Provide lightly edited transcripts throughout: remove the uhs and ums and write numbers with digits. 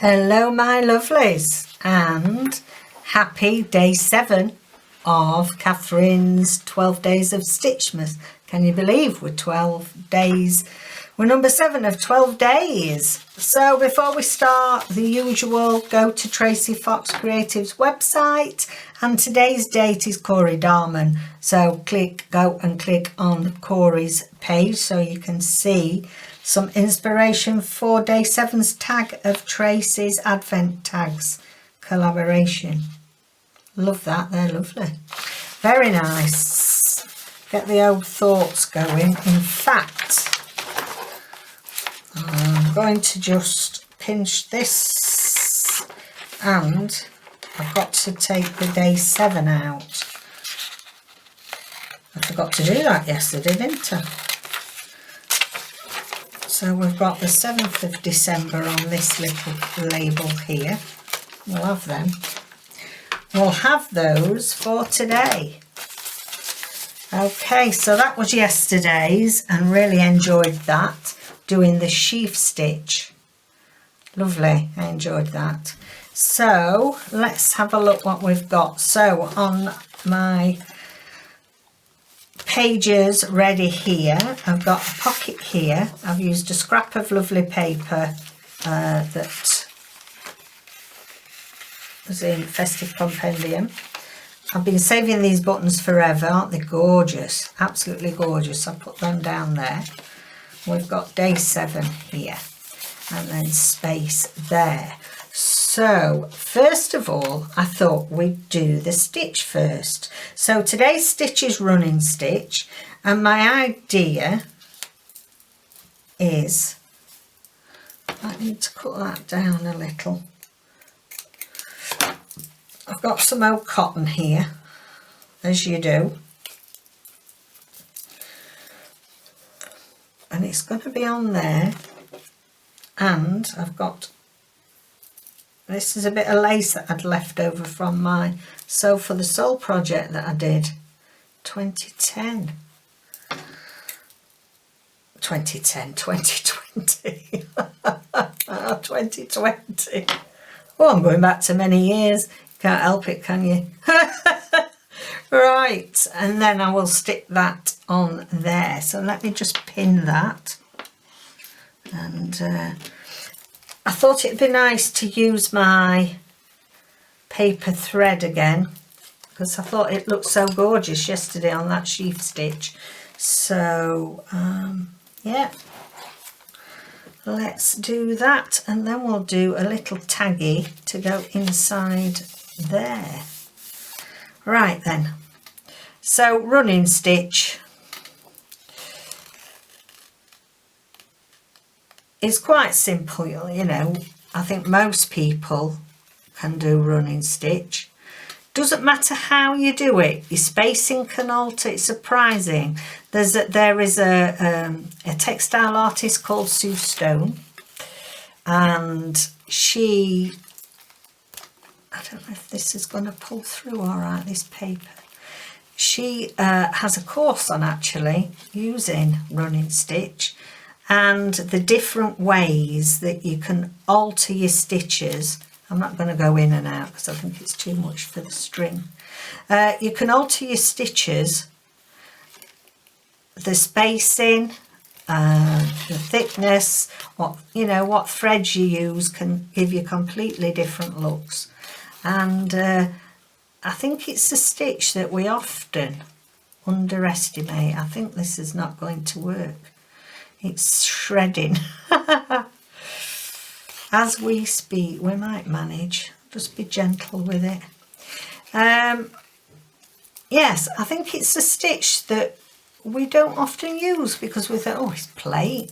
Hello my lovelies, and happy day 7 of Catherine's 12 days of STITCHMAS. Can you believe we're 12 days, we're number 7 of 12 days. So before we start, the usual, go to Tracie Fox Creative's website, and today's date is Corey Darman, so go and click on Corey's page so you can see some inspiration for day 7's tag of Tracie's Advent Tags collaboration. Love that, they're lovely. Very nice. Get the old thoughts going. In fact, I'm going to just pinch this, and I've got to take the day 7 out. I forgot to do that yesterday, didn't I? So we've got the 7th of December on this little label here. We'll have them. We'll have those for today. Okay, so that was yesterday's and really enjoyed that, doing the sheaf stitch. Lovely, I enjoyed that. So let's have a look what we've got. So on my pages ready here, I've got a pocket here. I've used a scrap of lovely paper that was in Festive Compendium. I've been saving these buttons forever, aren't they gorgeous? Absolutely gorgeous. I'll put them down there. We've got day 7 here, and then space there. So first of all, I thought we'd do the stitch first. So today's stitch is running stitch, and my idea is, I need to cut that down a little. I've got some old cotton here, as you do, and it's going to be on there, and I've got, this is a bit of lace that I'd left over from my Sew for the Soul project that I did 2020. Oh, I'm going back to many years. Can't help it, can you? Right, and then I will stick that on there. So let me just pin that. And I thought it'd be nice to use my paper thread again, because I thought it looked so gorgeous yesterday on that sheaf stitch. So yeah, let's do that, and then we'll do a little taggy to go inside there. Right then, so running stitch is quite simple, you know. I think most people can do running stitch. Doesn't matter how you do it, your spacing can alter. It's surprising. There is a textile artist called Sue Stone, and she, I don't know if this is going to pull through all right, this paper. She has a course on actually using running stitch and the different ways that you can alter your stitches. I'm not going to go in and out because I think it's too much for the string. You can alter your stitches, the spacing, the thickness, what threads you use can give you completely different looks. And I think it's a stitch that we often underestimate. I think this is not going to work. It's shredding. As we speak, we might manage. Just be gentle with it. Yes, I think it's a stitch that we don't often use because we think, oh, it's plain.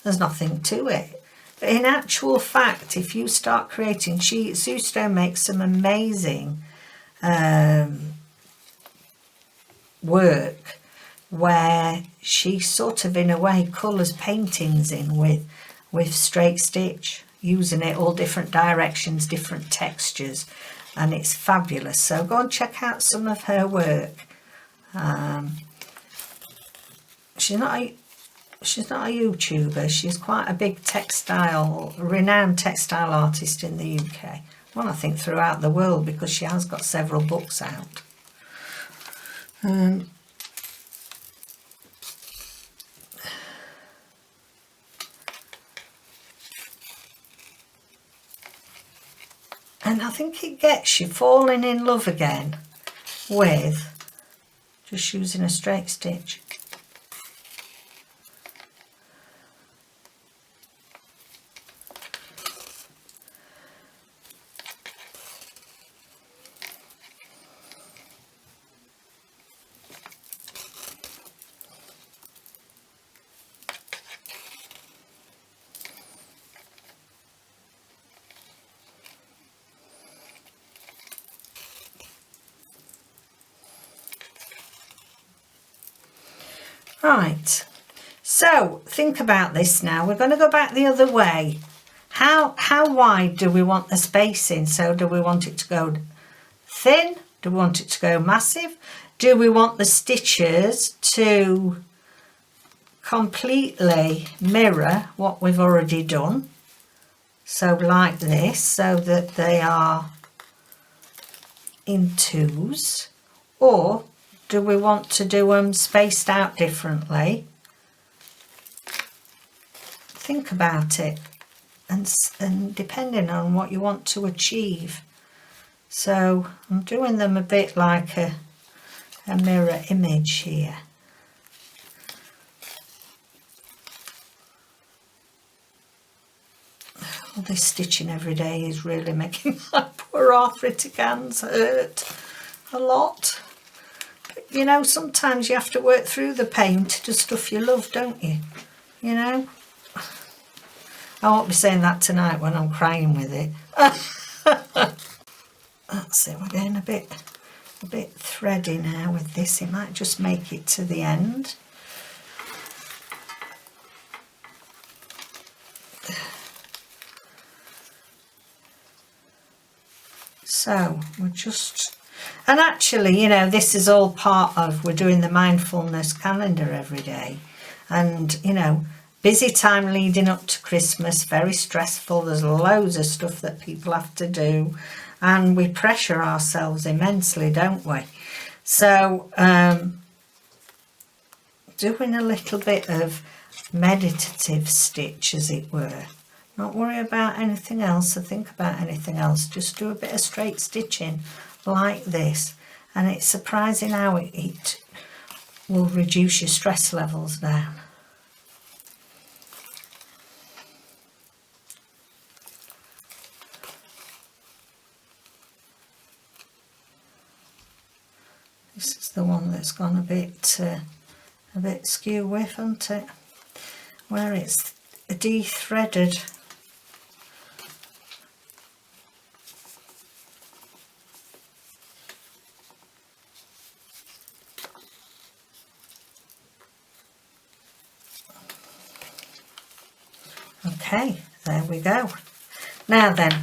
There's nothing to it. But in actual fact, if you start creating, Sue Stone makes some amazing work where she sort of, in a way, colours paintings in with straight stitch, using it all different directions, different textures, and it's fabulous. So go and check out some of her work. She's not she's not a YouTuber, she's quite a big renowned textile artist in the UK. Well, I think throughout the world, because she has got several books out. And I think it gets you falling in love again with just using a straight stitch. Right, so think about this now. We're going to go back the other way. How wide do we want the spacing? So do we want it to go thin? Do we want it to go massive? Do we want the stitches to completely mirror what we've already done? So like this, so that they are in twos, or do we want to do them spaced out differently? Think about it, and depending on what you want to achieve. So I'm doing them a bit like a mirror image here. All this stitching every day is really making my poor arthritic hands hurt a lot. You know, sometimes you have to work through the pain to do stuff you love, don't you? You know? I won't be saying that tonight when I'm crying with it. That's it, we're getting a bit thready now with this. It might just make it to the end. So we're just... And actually, you know, this is all part of, we're doing the mindfulness calendar every day. And, you know, busy time leading up to Christmas, very stressful. There's loads of stuff that people have to do. And we pressure ourselves immensely, don't we? So, doing a little bit of meditative stitch, as it were. Not worry about anything else or think about anything else. Just do a bit of straight stitching like this, and it's surprising how it will reduce your stress levels down. This is the one that's gone a bit skew with, hasn't it? Where it's de-threaded. Okay, there we go. Now then,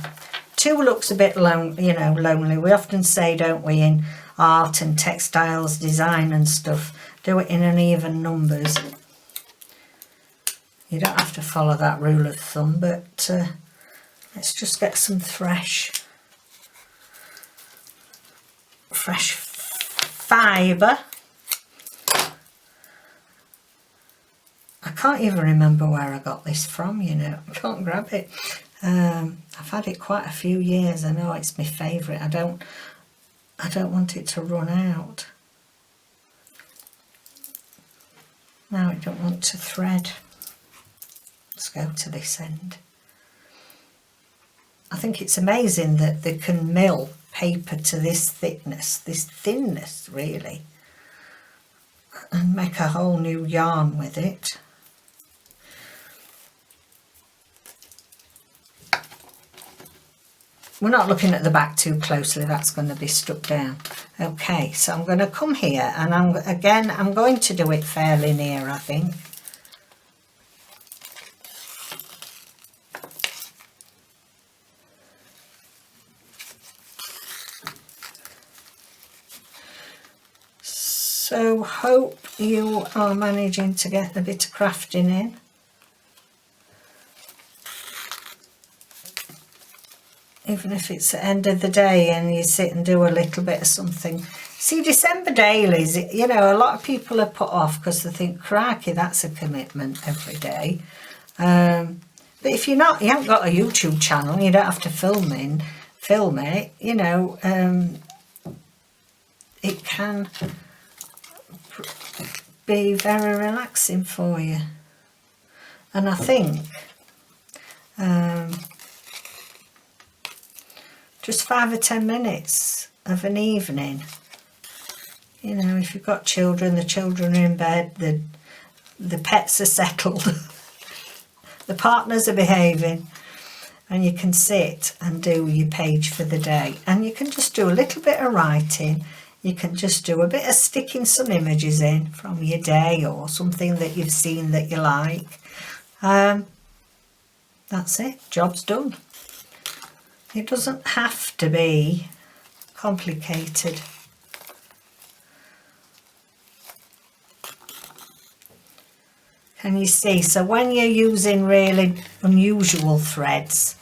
2 looks a bit lonely. We often say, don't we, in art and textiles design and stuff, do it in uneven numbers. You don't have to follow that rule of thumb, but let's just get some fresh fibre. I can't even remember where I got this from, you know. I can't grab it. I've had it quite a few years. I know it's my favourite. I don't want it to run out. Now I don't want to thread. Let's go to this end. I think it's amazing that they can mill paper to this thinness really, and make a whole new yarn with it. We're not looking at the back too closely, that's going to be stuck down. Okay, so I'm going to come here, and I'm going to do it fairly near, I think. So hope you are managing to get a bit of crafting in. Even if it's the end of the day and you sit and do a little bit of something. See, December dailies, you know, a lot of people are put off because they think, crikey, that's a commitment every day. But if you haven't got a YouTube channel, you don't have to film it, you know, it can be very relaxing for you. And I think just 5 or 10 minutes of an evening, you know, if you've got children, the children are in bed, the pets are settled, the partners are behaving, and you can sit and do your page for the day. And you can just do a little bit of writing. You can just do a bit of sticking some images in from your day or something that you've seen that you like. That's it, job's done. It doesn't have to be complicated. Can you see? So when you're using really unusual threads,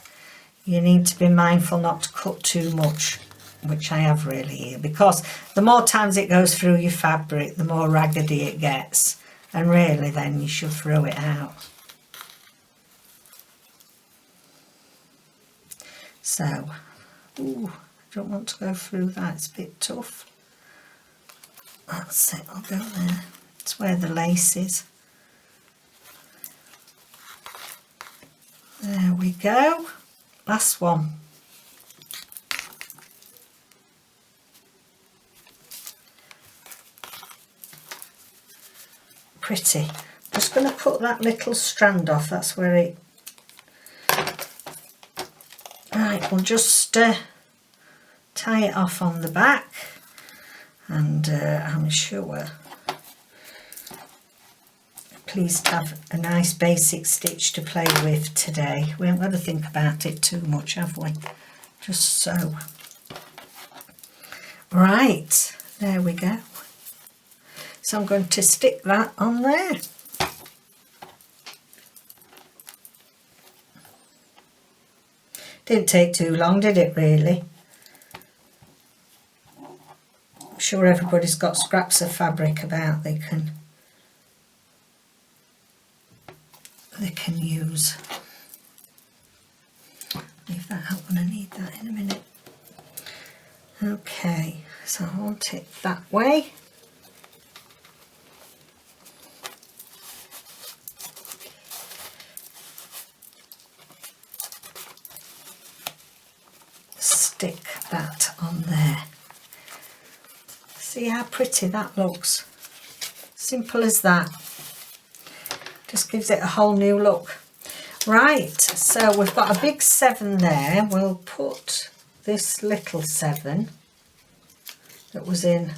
you need to be mindful not to cut too much, which I have really here, because the more times it goes through your fabric, the more raggedy it gets, and really then you should throw it out. So, ooh, I don't want to go through that, it's a bit tough. That's it, I'll go there. It's where the lace is. There we go. Last one. Pretty. Just going to cut that little strand off. That's where it... Right, we'll just tie it off on the back. And I'm sure pleased to have a nice basic stitch to play with today. We haven't got to think about it too much, have we? Just so. Right, there we go. So I'm going to stick that on there. Didn't take too long, did it really? I'm sure everybody's got scraps of fabric about they can use. Leave that out when I need that in a minute. Okay, so I want it that way. Stick that on there. See how pretty that looks? Simple as that. Just gives it a whole new look. Right, so we've got a big 7 there. We'll put this little 7 that was in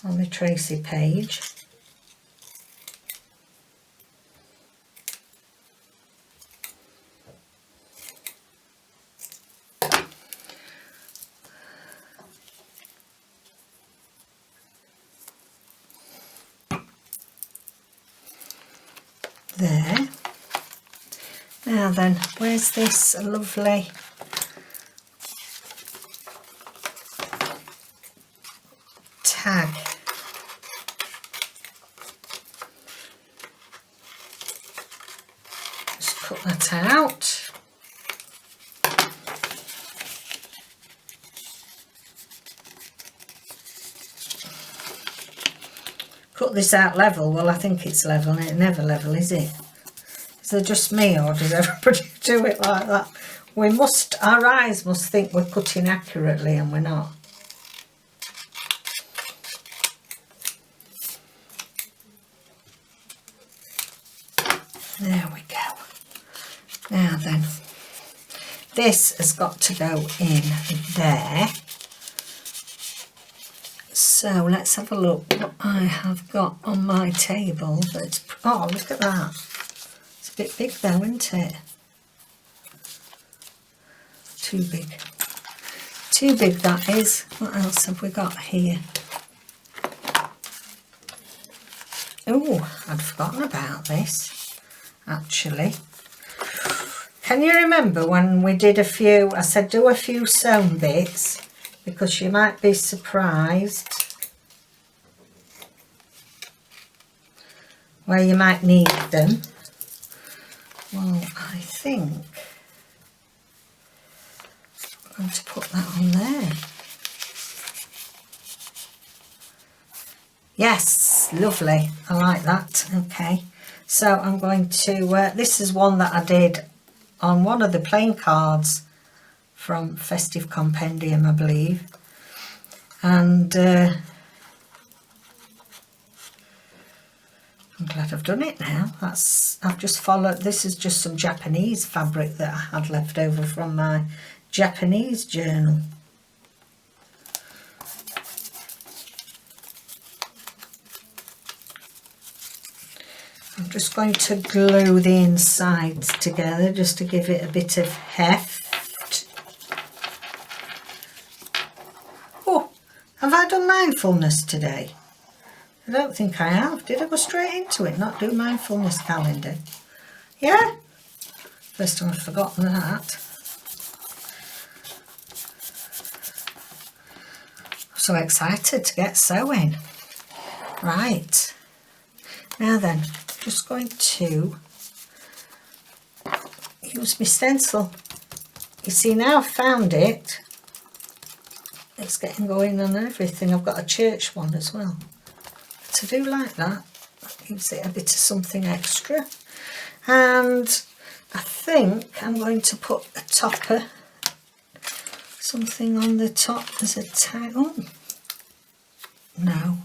on the Tracie page. There. Now then, where's this lovely tag? Just cut that out. Cut this out level. Well, I think it's level, and it's never level, is it? Is it just me, or does everybody do it like that? Our eyes must think we're cutting accurately, and we're not. There we go. Now then, this has got to go in there. So let's have a look what I have got on my table. That's, oh, look at that. It's a bit big though, isn't it? Too big. Too big, that is. What else have we got here? Oh, I'd forgotten about this, actually. Can you remember when we did a few, I said do a few sewn bits, because you might be surprised where you might need them. Well, I think I'm going to put that on there. Yes, lovely. I like that. Okay, so I'm going to, this is one that I did on one of the plain cards from Festive Compendium, I believe. And I'm glad I've done it now. I've just followed, this is just some Japanese fabric that I had left over from my Japanese journal. I'm just going to glue the insides together just to give it a bit of heft. Oh, have I done mindfulness today? I don't think I have. Did I go straight into it, not do mindfulness calendar? Yeah? First time I've forgotten that. I'm so excited to get sewing. Right. Now then, just going to use my stencil. You see, now I've found it. It's getting going on everything. I've got a church one as well. To do like that, gives it a bit of something extra. And I think I'm going to put a topper, something on the top as a tag. Oh, no.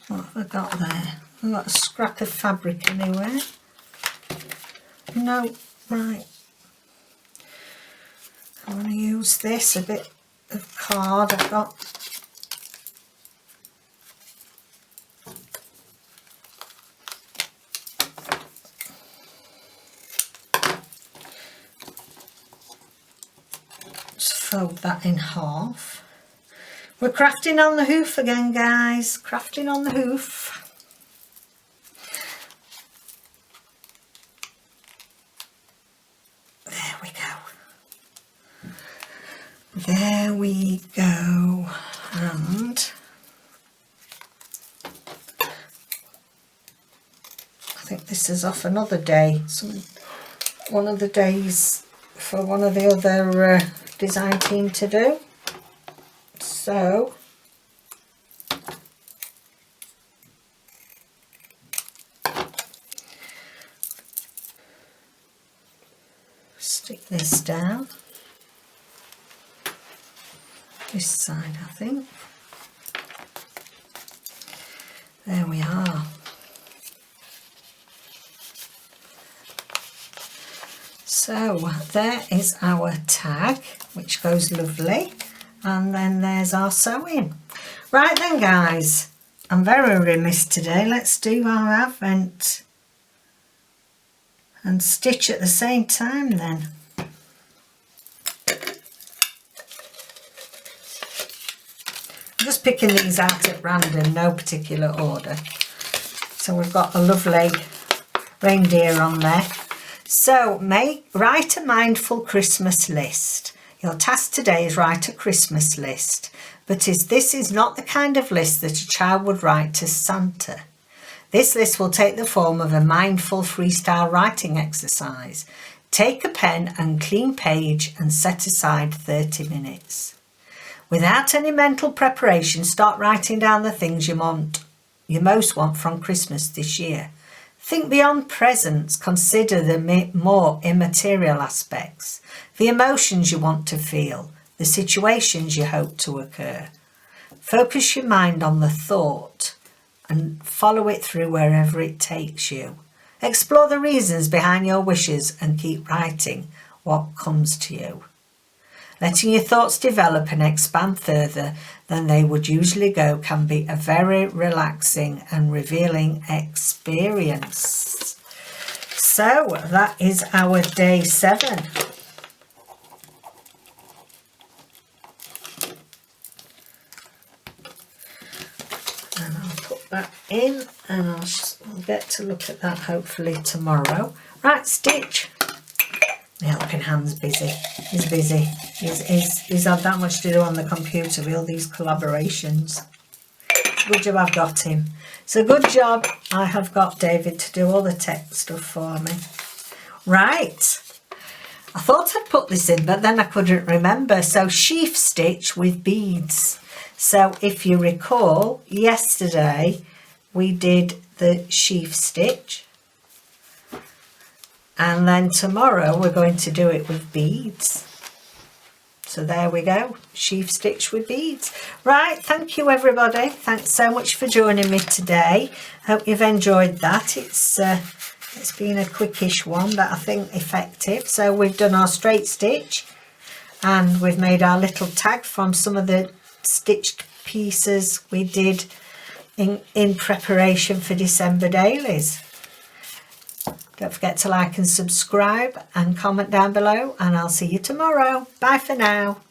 What have I got there? I've got a scrap of fabric anywhere. No, right. I'm going to use this, a bit of card I've got. Just fold that in half. We're crafting on the hoof again, guys. Crafting on the hoof. There we go, and I think this is off another day, one of the days for one of the other design team to do. So stick this down. This side, I think. There we are. So there is our tag, which goes lovely, and then there's our sewing. Right then, guys, I'm very remiss today. Let's do our advent and stitch at the same time then. Just picking these out at random, no particular order. So we've got a lovely reindeer on there. So write a mindful Christmas list. Your task today is write a Christmas list, but this is not the kind of list that a child would write to Santa. This list will take the form of a mindful freestyle writing exercise. Take a pen and clean page and set aside 30 minutes. Without any mental preparation, start writing down the things you most want from Christmas this year. Think beyond presents, consider the more immaterial aspects, the emotions you want to feel, the situations you hope to occur. Focus your mind on the thought and follow it through wherever it takes you. Explore the reasons behind your wishes and keep writing what comes to you. Letting your thoughts develop and expand further than they would usually go can be a very relaxing and revealing experience. So that is our day 7. in, and I'll get to look at that hopefully tomorrow. Right, stitch. My helping hand's busy. He's busy. He's had that much to do on the computer with all these collaborations. Good job I've got him. It's a good job I have got David to do all the tech stuff for me. Right. I thought I'd put this in, but then I couldn't remember. So sheaf stitch with beads. So if you recall, yesterday we did the sheaf stitch. And then tomorrow we're going to do it with beads. So there we go, sheaf stitch with beads. Right, thank you everybody. Thanks so much for joining me today. Hope you've enjoyed that. It's been a quickish one, but I think effective. So we've done our straight stitch and we've made our little tag from some of the stitched pieces we did in preparation for December dailies. Don't forget to like and subscribe and comment down below, and I'll see you tomorrow. Bye for now.